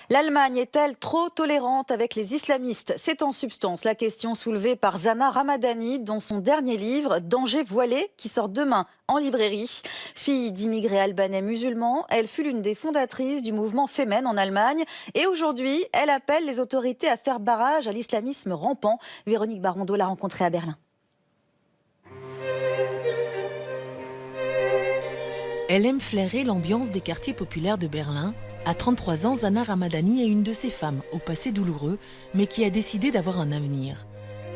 L'Allemagne est-elle trop tolérante avec les islamistes? C'est en substance la question soulevée par Zana Ramadani dans son dernier livre, Danger voilé, qui sort demain en librairie. Fille d'immigrés albanais musulmans, elle fut l'une des fondatrices du mouvement Femen en Allemagne. Et aujourd'hui, elle appelle les autorités à faire barrage à l'islamisme rampant. Véronique Barondeau l'a rencontrée à Berlin. Elle aime flairer l'ambiance des quartiers populaires de Berlin. À 33 ans, Zana Ramadani est une de ces femmes au passé douloureux, mais qui a décidé d'avoir un avenir.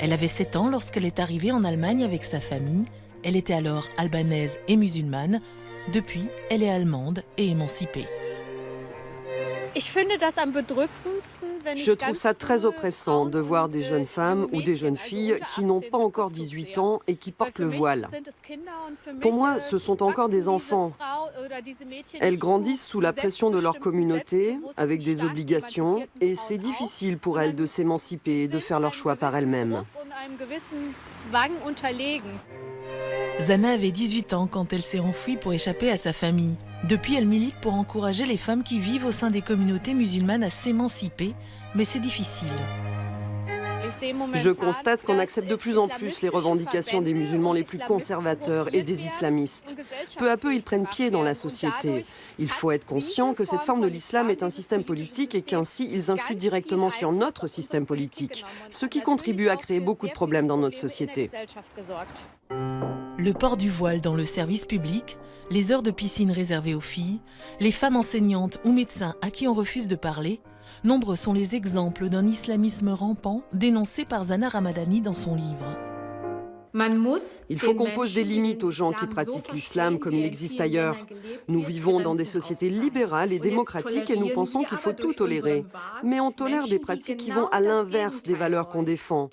Elle avait 7 ans lorsqu'elle est arrivée en Allemagne avec sa famille. Elle était alors albanaise et musulmane. Depuis, elle est allemande et émancipée. Je trouve ça très oppressant de voir des jeunes femmes ou des jeunes filles qui n'ont pas encore 18 ans et qui portent le voile. Pour moi, ce sont encore des enfants. Elles grandissent sous la pression de leur communauté, avec des obligations, et c'est difficile pour elles de s'émanciper et de faire leur choix par elles-mêmes. Zana avait 18 ans quand elle s'est enfuie pour échapper à sa famille. Depuis, elle milite pour encourager les femmes qui vivent au sein des communautés musulmanes à s'émanciper, mais c'est difficile. Je constate qu'on accepte de plus en plus les revendications des musulmans les plus conservateurs et des islamistes. Peu à peu, ils prennent pied dans la société. Il faut être conscient que cette forme de l'islam est un système politique et qu'ainsi, ils influent directement sur notre système politique, ce qui contribue à créer beaucoup de problèmes dans notre société. Le port du voile dans le service public, les heures de piscine réservées aux filles, les femmes enseignantes ou médecins à qui on refuse de parler, nombreux sont les exemples d'un islamisme rampant dénoncé par Zana Ramadani dans son livre. Il faut qu'on pose des limites aux gens qui pratiquent l'islam comme il existe ailleurs. Nous vivons dans des sociétés libérales et démocratiques et nous pensons qu'il faut tout tolérer. Mais on tolère des pratiques qui vont à l'inverse des valeurs qu'on défend.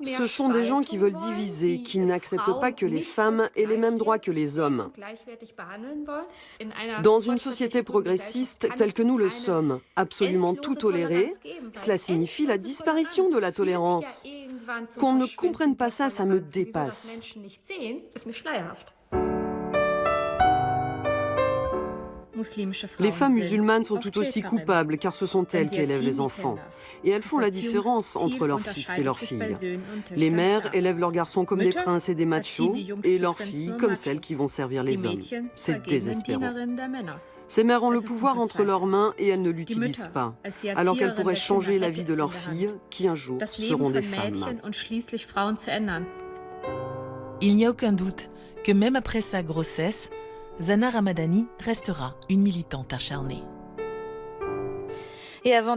Ce sont des gens qui veulent diviser, qui n'acceptent pas que les femmes aient les mêmes droits que les hommes. Dans une société progressiste telle que nous le sommes, absolument tout tolérer, cela signifie la disparition de la tolérance. Qu'on ne comprenne pas ça, ça me dépasse. Les femmes musulmanes sont tout aussi coupables car ce sont elles qui élèvent les enfants. Et elles font la différence entre leurs fils et leurs filles. Les mères élèvent leurs garçons comme des princes et des machos et leurs filles comme celles qui vont servir les hommes. C'est désespérant. Ces mères ont le pouvoir entre leurs mains et elles ne l'utilisent pas, alors qu'elles pourraient changer la vie de leurs filles qui un jour seront des femmes. Il n'y a aucun doute que même après sa grossesse, Zana Ramadani restera une militante acharnée. Et avant